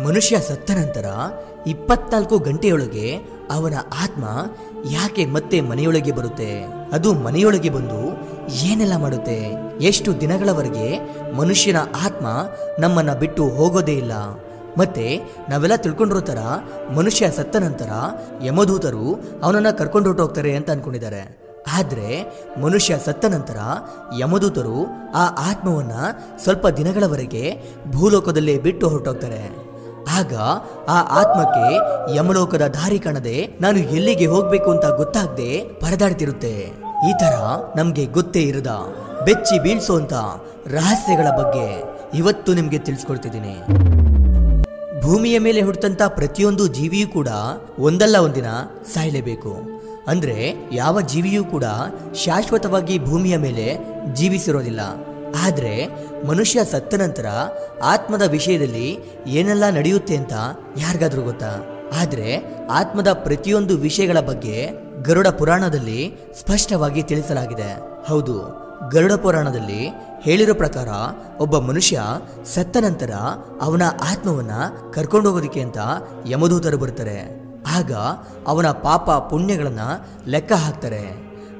ಮನುಷ್ಯ ಸತ್ತ ನಂತರ 24 ಗಂಟೆಯೊಳಗೆ ಅವನ ಆತ್ಮ ಯಾಕೆ ಮತ್ತೆ ಮನೆಯೊಳಗೆ ಬರುತ್ತೆ? ಅದು ಮನೆಯೊಳಗೆ ಬಂದು ಏನೆಲ್ಲ ಮಾಡುತ್ತೆ? ಎಷ್ಟು ದಿನಗಳವರೆಗೆ ಮನುಷ್ಯನ ಆತ್ಮ ನಮ್ಮನ್ನ ಬಿಟ್ಟು ಹೋಗೋದೇ ಇಲ್ಲ? ಮತ್ತೆ ನಾವೆಲ್ಲ ತಿಳ್ಕೊಂಡಿರೋ ತರ ಮನುಷ್ಯ ಸತ್ತ ನಂತರ ಯಮದೂತರು ಅವನನ್ನ ಕರ್ಕೊಂಡು ಹೊರಟೋಗ್ತಾರೆ ಅಂತ ಅನ್ಕೊಂಡಿದ್ದಾರೆ. ಆದ್ರೆ ಮನುಷ್ಯ ಸತ್ತ ನಂತರ ಯಮದೂತರು ಆ ಆತ್ಮವನ್ನ ಸ್ವಲ್ಪ ದಿನಗಳವರೆಗೆ ಭೂಲೋಕದಲ್ಲೇ ಬಿಟ್ಟು ಹೊರಟೋಗ್ತಾರೆ. ಆಗ ಆ ಆತ್ಮಕ್ಕೆ ಯಮಲೋಕದ ದಾರಿ ಕಾಣದೆ ನಾನು ಎಲ್ಲಿಗೆ ಹೋಗ್ಬೇಕು ಅಂತ ಗೊತ್ತಾಗದೆ ಪರದಾಡ್ತಿರುತ್ತೆ. ಈ ತರ ನಮ್ಗೆ ಗೊತ್ತೇ ಇರದ ಬೆಚ್ಚಿ ಬೀಳ್ಸೋಂತ ರಹಸ್ಯಗಳ ಬಗ್ಗೆ ಇವತ್ತು ನಿಮ್ಗೆ ತಿಳಿಸ್ಕೊಡ್ತಿದ್ದೀನಿ. ಭೂಮಿಯ ಮೇಲೆ ಹುಟ್ಟಂತ ಪ್ರತಿಯೊಂದು ಜೀವಿಯೂ ಕೂಡ ಒಂದಲ್ಲ ಒಂದಿನ ಸಾಯಲೇಬೇಕು. ಅಂದ್ರೆ ಯಾವ ಜೀವಿಯೂ ಕೂಡ ಶಾಶ್ವತವಾಗಿ ಭೂಮಿಯ ಮೇಲೆ ಜೀವಿಸಿರೋದಿಲ್ಲ. ಆದ್ರೆ ಮನುಷ್ಯ ಸತ್ತ ನಂತರ ಆತ್ಮದ ವಿಷಯದಲ್ಲಿ ಏನೆಲ್ಲ ನಡೆಯುತ್ತೆ ಅಂತ ಯಾರಿಗಾದ್ರೂ ಗೊತ್ತಾ? ಆದ್ರೆ ಆತ್ಮದ ಪ್ರತಿಯೊಂದು ವಿಷಯಗಳ ಬಗ್ಗೆ ಗರುಡ ಪುರಾಣದಲ್ಲಿ ಸ್ಪಷ್ಟವಾಗಿ ತಿಳಿಸಲಾಗಿದೆ. ಹೌದು, ಗರುಡ ಪುರಾಣದಲ್ಲಿ ಹೇಳಿರೋ ಪ್ರಕಾರ ಒಬ್ಬ ಮನುಷ್ಯ ಸತ್ತ ನಂತರ ಅವನ ಆತ್ಮವನ್ನ ಕರ್ಕೊಂಡು ಹೋಗೋದಿಕ್ಕೆ ಅಂತ ಯಮದೂತರು ಬರ್ತಾರೆ. ಆಗ ಅವನ ಪಾಪ ಪುಣ್ಯಗಳನ್ನ ಲೆಕ್ಕ ಹಾಕ್ತಾರೆ.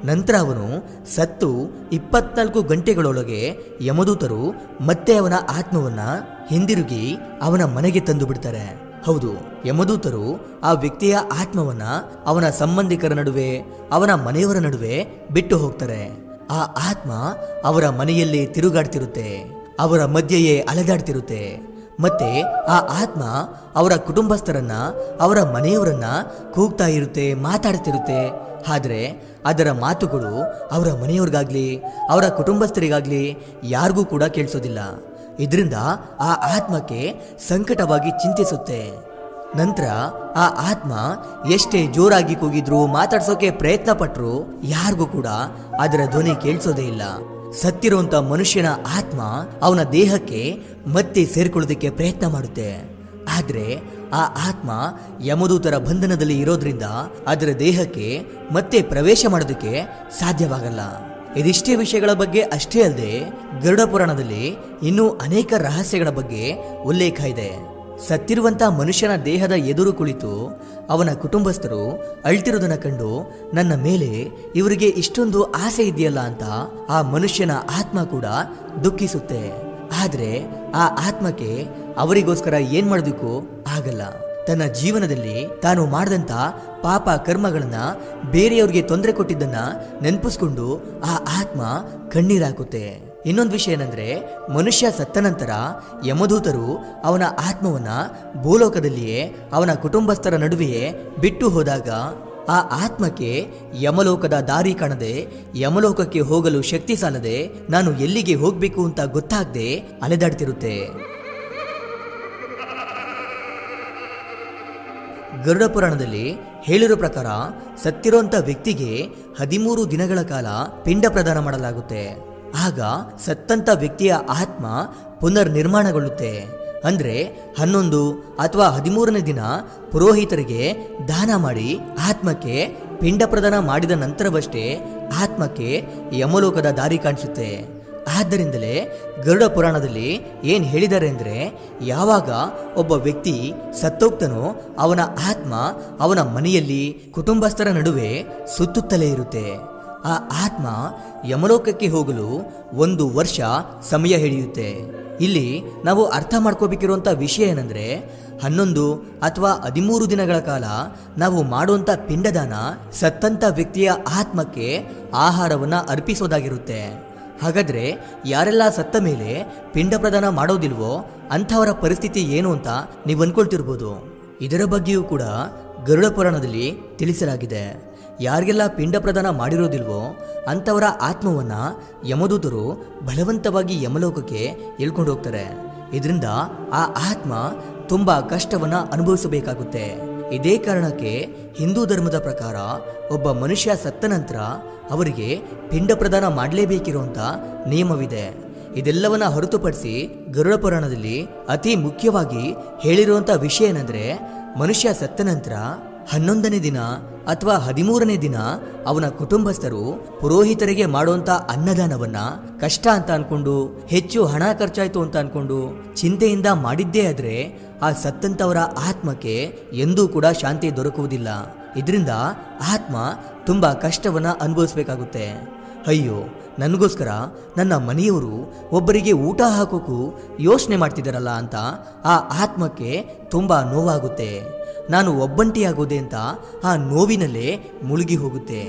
ನಂತರ ಅವನು ಸತ್ತು 24 ಗಂಟೆಗಳೊಳಗೆ ಯಮದೂತರು ಮತ್ತೆ ಅವನ ಆತ್ಮವನ್ನ ಹಿಂದಿರುಗಿ ಅವನ ಮನೆಗೆ ತಂದು ಬಿಡ್ತಾರೆ. ಹೌದು, ಯಮದೂತರು ಆ ವ್ಯಕ್ತಿಯ ಆತ್ಮವನ್ನ ಅವನ ಸಂಬಂಧಿಕರ ನಡುವೆ, ಅವನ ಮನೆಯವರ ನಡುವೆ ಬಿಟ್ಟು ಹೋಗ್ತಾರೆ. ಆ ಆತ್ಮ ಅವರ ಮನೆಯಲ್ಲಿ ತಿರುಗಾಡ್ತಿರುತ್ತೆ, ಅವರ ಮಧ್ಯೆಯೇ ಅಲೆದಾಡ್ತಿರುತ್ತೆ. ಮತ್ತೆ ಆ ಆತ್ಮ ಅವರ ಕುಟುಂಬಸ್ಥರನ್ನ, ಅವರ ಮನೆಯವರನ್ನ ಕೂಗ್ತಾ ಇರುತ್ತೆ, ಮಾತಾಡ್ತಿರುತ್ತೆ. ಆದ್ರೆ ಅದರ ಮಾತುಗಳು ಅವರ ಮನೆಯವ್ರಿಗಾಗ್ಲಿ ಅವರ ಕುಟುಂಬಸ್ಥರಿಗಾಗ್ಲಿ ಯಾರಿಗೂ ಕೂಡ ಕೇಳಿಸೋದಿಲ್ಲ. ಇದರಿಂದ ಆ ಆತ್ಮಕ್ಕೆ ಸಂಕಟವಾಗಿ ಚಿಂತಿಸುತ್ತೆ. ನಂತರ ಆ ಆತ್ಮ ಎಷ್ಟೇ ಜೋರಾಗಿ ಕೂಗಿದ್ರು, ಮಾತಾಡ್ಸೋಕೆ ಪ್ರಯತ್ನ ಪಟ್ರು ಯಾರಿಗೂ ಕೂಡ ಅದರ ಧ್ವನಿ ಕೇಳಿಸೋದೇ ಇಲ್ಲ. ಸತ್ತಿರುವಂತ ಮನುಷ್ಯನ ಆತ್ಮ ಅವನ ದೇಹಕ್ಕೆ ಮತ್ತೆ ಸೇರ್ಕೊಳ್ಳೋದಕ್ಕೆ ಪ್ರಯತ್ನ ಮಾಡುತ್ತೆ. ಆದ್ರೆ ಆ ಆತ್ಮ ಯಮದೂತರ ಬಂಧನದಲ್ಲಿ ಇರೋದ್ರಿಂದ ಅದರ ದೇಹಕ್ಕೆ ಮತ್ತೆ ಪ್ರವೇಶ ಮಾಡೋದಕ್ಕೆ ಸಾಧ್ಯವಾಗಲ್ಲ. ಇದಿಷ್ಟೇ ವಿಷಯಗಳ ಬಗ್ಗೆ ಅಷ್ಟೇ ಅಲ್ಲದೆ ಗರುಡ ಪುರಾಣದಲ್ಲಿ ಇನ್ನೂ ಅನೇಕ ರಹಸ್ಯಗಳ ಬಗ್ಗೆ ಉಲ್ಲೇಖ ಇದೆ. ಸತ್ತಿರುವಂತ ಮನುಷ್ಯನ ದೇಹದ ಎದುರು ಕುಳಿತು ಅವನ ಕುಟುಂಬಸ್ಥರು ಅಳ್ತಿರೋದನ್ನ ಕಂಡು ನನ್ನ ಮೇಲೆ ಇವರಿಗೆ ಇಷ್ಟೊಂದು ಆಸೆ ಇದೆಯಲ್ಲ ಅಂತ ಆ ಮನುಷ್ಯನ ಆತ್ಮ ಕೂಡ ದುಃಖಿಸುತ್ತೆ. ಆದ್ರೆ ಆ ಆತ್ಮಕ್ಕೆ ಅವರಿಗೋಸ್ಕರ ಏನ್ ಮಾಡೋದಕ್ಕೂ ಆಗಲ್ಲ. ತನ್ನ ಜೀವನದಲ್ಲಿ ತಾನು ಮಾಡಿದಂತ ಪಾಪ ಕರ್ಮಗಳನ್ನ, ಬೇರೆಯವ್ರಿಗೆ ತೊಂದರೆ ಕೊಟ್ಟಿದ್ದನ್ನ ನೆನಪಿಸ್ಕೊಂಡು ಆ ಆತ್ಮ ಕಣ್ಣೀರಾಕುತ್ತೆ. ಇನ್ನೊಂದು ವಿಷಯ ಏನಂದ್ರೆ, ಮನುಷ್ಯ ಸತ್ತ ನಂತರ ಯಮದೂತರು ಅವನ ಆತ್ಮವನ್ನ ಭೂಲೋಕದಲ್ಲಿಯೇ ಅವನ ಕುಟುಂಬಸ್ಥರ ನಡುವೆಯೇ ಬಿಟ್ಟು ಹೋದಾಗ ಆ ಆತ್ಮಕ್ಕೆ ಯಮಲೋಕದ ದಾರಿ ಕಾಣದೆ, ಯಮಲೋಕಕ್ಕೆ ಹೋಗಲು ಶಕ್ತಿ ಸಾಲದೆ, ನಾನು ಎಲ್ಲಿಗೆ ಹೋಗ್ಬೇಕು ಅಂತ ಗೊತ್ತಾಗದೆ ಅಲೆದಾಡ್ತಿರುತ್ತೆ. ಗರುಡ ಪುರಾಣದಲ್ಲಿ ಹೇಳಿರೋ ಪ್ರಕಾರ ಸತ್ತಿರೋಂಥ ವ್ಯಕ್ತಿಗೆ 13 ದಿನಗಳ ಕಾಲ ಪಿಂಡ ಪ್ರದಾನ ಮಾಡಲಾಗುತ್ತೆ. ಆಗ ಸತ್ತಂತ ವ್ಯಕ್ತಿಯ ಆತ್ಮ ಪುನರ್ ನಿರ್ಮಾಣಗೊಳ್ಳುತ್ತೆ. ಅಂದ್ರೆ 11 ಅಥವಾ 13ನೇ ದಿನ ಪುರೋಹಿತರಿಗೆ ದಾನ ಮಾಡಿ ಆತ್ಮಕ್ಕೆ ಪಿಂಡ ಪ್ರದಾನ ಮಾಡಿದ ನಂತರವಷ್ಟೇ ಆತ್ಮಕ್ಕೆ ಯಮಲೋಕದ ದಾರಿ ಕಾಣಿಸುತ್ತೆ. ಆದ್ದರಿಂದಲೇ ಗರುಡ ಪುರಾಣದಲ್ಲಿ ಏನ್ ಹೇಳಿದ್ದಾರೆ ಅಂದ್ರೆ, ಯಾವಾಗ ಒಬ್ಬ ವ್ಯಕ್ತಿ ಸತ್ತೋಗ್ತಾನೋ ಅವನ ಆತ್ಮ ಅವನ ಮನೆಯಲ್ಲಿ ಕುಟುಂಬಸ್ಥರ ನಡುವೆ ಸುತ್ತುತ್ತಲೇ ಇರುತ್ತೆ. ಆ ಆತ್ಮ ಯಮಲೋಕಕ್ಕೆ ಹೋಗಲು 1 ವರ್ಷ ಸಮಯ ಹಿಡಿಯುತ್ತೆ. ಇಲ್ಲಿ ನಾವು ಅರ್ಥ ಮಾಡ್ಕೋಬೇಕಿರುವಂತ ವಿಷಯ ಏನಂದ್ರೆ, 11 ಅಥವಾ 13 ದಿನಗಳ ಕಾಲ ನಾವು ಮಾಡುವಂತ ಪಿಂಡದಾನ ಸತ್ತಂತ ವ್ಯಕ್ತಿಯ ಆತ್ಮಕ್ಕೆ ಆಹಾರವನ್ನ ಅರ್ಪಿಸೋದಾಗಿರುತ್ತೆ. ಹಾಗಾದ್ರೆ ಯಾರೆಲ್ಲ ಸತ್ತ ಮೇಲೆ ಪಿಂಡ ಪ್ರದಾನ ಮಾಡೋದಿಲ್ವೋ ಅಂಥವರ ಪರಿಸ್ಥಿತಿ ಏನು ಅಂತ ನೀವು ಅನ್ಕೊಳ್ತಿರ್ಬೋದು. ಇದರ ಬಗ್ಗೆಯೂ ಕೂಡ ಗರುಡ ಪುರಾಣದಲ್ಲಿ ತಿಳಿಸಲಾಗಿದೆ. ಯಾರಿಗೆಲ್ಲ ಪಿಂಡ ಪ್ರದಾನ ಮಾಡಿರೋದಿಲ್ವೋ ಅಂಥವರ ಆತ್ಮವನ್ನ ಯಮದೂತರು ಬಲವಂತವಾಗಿ ಯಮಲೋಕಕ್ಕೆ ಎಳ್ಕೊಂಡು ಹೋಗ್ತಾರೆ. ಇದರಿಂದ ಆ ಆತ್ಮ ತುಂಬಾ ಕಷ್ಟವನ್ನ ಅನುಭವಿಸಬೇಕಾಗುತ್ತೆ. ಇದೇ ಕಾರಣಕ್ಕೆ ಹಿಂದೂ ಧರ್ಮದ ಪ್ರಕಾರ ಒಬ್ಬ ಮನುಷ್ಯ ಸತ್ತ ನಂತರ ಅವರಿಗೆ ಪಿಂಡ ಪ್ರದಾನ ಮಾಡಲೇಬೇಕಿರುವಂತ ನಿಯಮವಿದೆ. ಇದೆಲ್ಲವನ್ನ ಹೊರತುಪಡಿಸಿ ಗರುಡ ಪುರಾಣದಲ್ಲಿ ಅತಿ ಮುಖ್ಯವಾಗಿ ಹೇಳಿರುವಂತ ವಿಷಯ ಏನಂದ್ರೆ, ಮನುಷ್ಯ ಸತ್ತ ನಂತರ 11ನೇ ದಿನ ಅಥವಾ 13ನೇ ದಿನ ಅವನ ಕುಟುಂಬಸ್ಥರು ಪುರೋಹಿತರಿಗೆ ಮಾಡುವಂತ ಅನ್ನದಾನವನ್ನ ಕಷ್ಟ ಅಂತ ಅನ್ಕೊಂಡು, ಹೆಚ್ಚು ಹಣ ಖರ್ಚಾಯ್ತು ಅಂತ ಅನ್ಕೊಂಡು ಚಿಂತೆಯಿಂದ ಮಾಡಿದ್ದೇ ಆದ್ರೆ ಆ ಸತ್ತಂತವರ ಆತ್ಮಕ್ಕೆ ಎಂದೂ ಕೂಡ ಶಾಂತಿ ದೊರಕುವುದಿಲ್ಲ. ಇದರಿಂದ ಆತ್ಮ ತುಂಬಾ ಕಷ್ಟವನ್ನ ಅನುಭವಿಸ್ಬೇಕಾಗುತ್ತೆ. ಅಯ್ಯೋ, ನನಗೋಸ್ಕರ ನನ್ನ ಮನೆಯವರು ಒಬ್ಬರಿಗೆ ಊಟ ಹಾಕೋಕ್ಕೂ ಯೋಚನೆ ಮಾಡ್ತಿದ್ದಾರಲ್ಲ ಅಂತ ಆ ಆತ್ಮಕ್ಕೆ ತುಂಬಾ ನೋವಾಗುತ್ತೆ. ನಾನು ಒಬ್ಬಂಟಿಯಾಗೋದೆ ಅಂತ ಆ ನೋವಿನಲ್ಲೇ ಮುಳುಗಿ ಹೋಗುತ್ತೆ.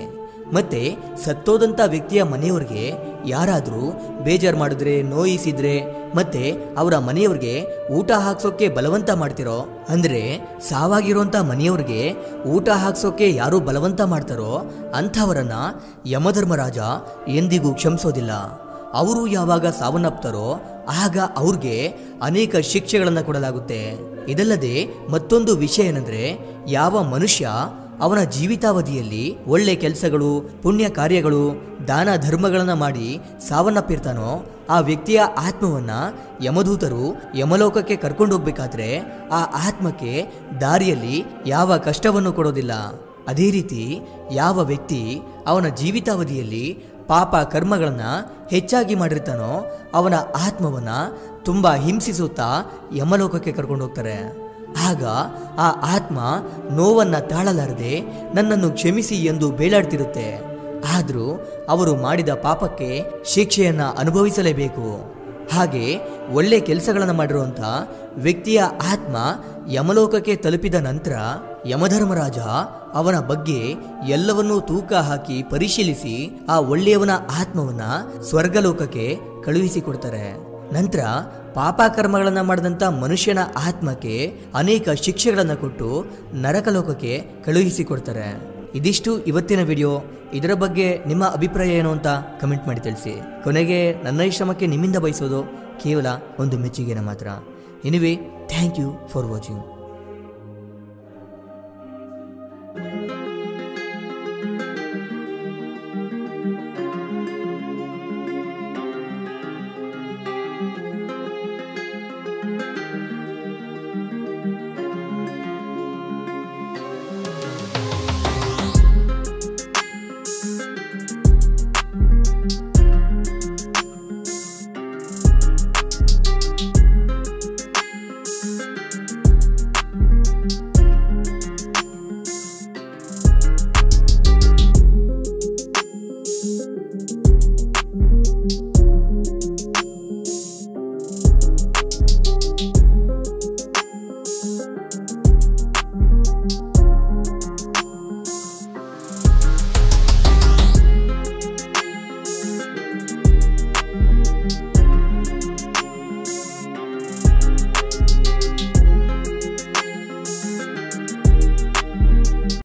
ಮತ್ತೆ ಸತ್ತೋದಂಥ ವ್ಯಕ್ತಿಯ ಮನೆಯವ್ರಿಗೆ ಯಾರಾದರೂ ಬೇಜಾರು ಮಾಡಿದ್ರೆ, ನೋಯಿಸಿದ್ರೆ, ಮತ್ತೆ ಅವರ ಮನೆಯವ್ರಿಗೆ ಊಟ ಹಾಕ್ಸೋಕೆ ಬಲವಂತ ಮಾಡ್ತಿರೋ, ಅಂದ್ರೆ ಸಾವಾಗಿರುವಂಥ ಮನೆಯವ್ರಿಗೆ ಊಟ ಹಾಕ್ಸೋಕೆ ಯಾರು ಬಲವಂತ ಮಾಡ್ತಾರೋ ಅಂಥವರನ್ನ ಯಮಧರ್ಮರಾಜ ಎಂದಿಗೂ ಕ್ಷಮಿಸೋದಿಲ್ಲ. ಅವರು ಯಾವಾಗ ಸಾವನ್ನಪ್ತಾರೋ ಆಗ ಅವ್ರಿಗೆ ಅನೇಕ ಶಿಕ್ಷೆಗಳನ್ನು ಕೊಡಲಾಗುತ್ತೆ. ಇದಲ್ಲದೆ ಮತ್ತೊಂದು ವಿಷಯ ಏನಂದ್ರೆ, ಯಾವ ಮನುಷ್ಯ ಅವನ ಜೀವಿತಾವಧಿಯಲ್ಲಿ ಒಳ್ಳೆ ಕೆಲಸಗಳು, ಪುಣ್ಯ ಕಾರ್ಯಗಳು, ದಾನ ಧರ್ಮಗಳನ್ನ ಮಾಡಿ ಸಾವನ್ನಪ್ಪಿರ್ತಾನೋ ಆ ವ್ಯಕ್ತಿಯ ಆತ್ಮವನ್ನ ಯಮದೂತರು ಯಮಲೋಕಕ್ಕೆ ಕರ್ಕೊಂಡು ಹೋಗ್ಬೇಕಾದ್ರೆ ಆ ಆತ್ಮಕ್ಕೆ ದಾರಿಯಲ್ಲಿ ಯಾವ ಕಷ್ಟವನ್ನು ಕೊಡೋದಿಲ್ಲ. ಅದೇ ರೀತಿ ಯಾವ ವ್ಯಕ್ತಿ ಅವನ ಜೀವಿತಾವಧಿಯಲ್ಲಿ ಪಾಪ ಕರ್ಮಗಳನ್ನ ಹೆಚ್ಚಾಗಿ ಮಾಡಿರ್ತಾನೋ ಅವನ ಆತ್ಮವನ್ನ ತುಂಬಾ ಹಿಂಸಿಸುತ್ತಾ ಯಮಲೋಕಕ್ಕೆ ಕರ್ಕೊಂಡು ಹೋಗ್ತಾರೆ. ಆಗ ಆ ಆತ್ಮ ನೋವನ್ನ ತಾಳಲಾರದೆ ನನ್ನನ್ನು ಕ್ಷಮಿಸಿ ಎಂದು ಬೇಲಾಡ್ತಿರುತ್ತೆ. ಆದರೂ ಅವರು ಮಾಡಿದ ಪಾಪಕ್ಕೆ ಶಿಕ್ಷೆಯನ್ನ ಅನುಭವಿಸಲೇಬೇಕು. ಹಾಗೆ ಒಳ್ಳೆ ಕೆಲಸಗಳನ್ನು ಮಾಡಿರುವಂಥ ವ್ಯಕ್ತಿಯ ಆತ್ಮ ಯಮಲೋಕಕ್ಕೆ ತಲುಪಿದ ನಂತರ ಯಮಧರ್ಮರಾಜ ಅವನ ಬಗ್ಗೆ ಎಲ್ಲವನ್ನೂ ತೂಕ ಹಾಕಿ ಪರಿಶೀಲಿಸಿ ಆ ಒಳ್ಳೆಯವನ ಆತ್ಮವನ್ನ ಸ್ವರ್ಗಲೋಕಕ್ಕೆ ಕಳುಹಿಸಿಕೊಡ್ತಾರೆ. ನಂತರ ಪಾಪಕರ್ಮಗಳನ್ನು ಮಾಡಿದಂಥ ಮನುಷ್ಯನ ಆತ್ಮಕ್ಕೆ ಅನೇಕ ಶಿಕ್ಷೆಗಳನ್ನು ಕೊಟ್ಟು ನರಕಲೋಕಕ್ಕೆ ಕಳುಹಿಸಿಕೊಡ್ತಾರೆ. ಇದಿಷ್ಟು ಇವತ್ತಿನ ವಿಡಿಯೋ. ಇದರ ಬಗ್ಗೆ ನಿಮ್ಮ ಅಭಿಪ್ರಾಯ ಏನು ಅಂತ ಕಮೆಂಟ್ ಮಾಡಿ ತಿಳಿಸಿ. ಕೊನೆಗೆ ನನ್ನ ಈ ಶ್ರಮಕ್ಕೆ ನಿಮ್ಮಿಂದ ಬಯಸೋದು ಕೇವಲ ಒಂದು ಮೆಚ್ಚುಗೆನ ಮಾತ್ರ. Anyway, thank you for watching.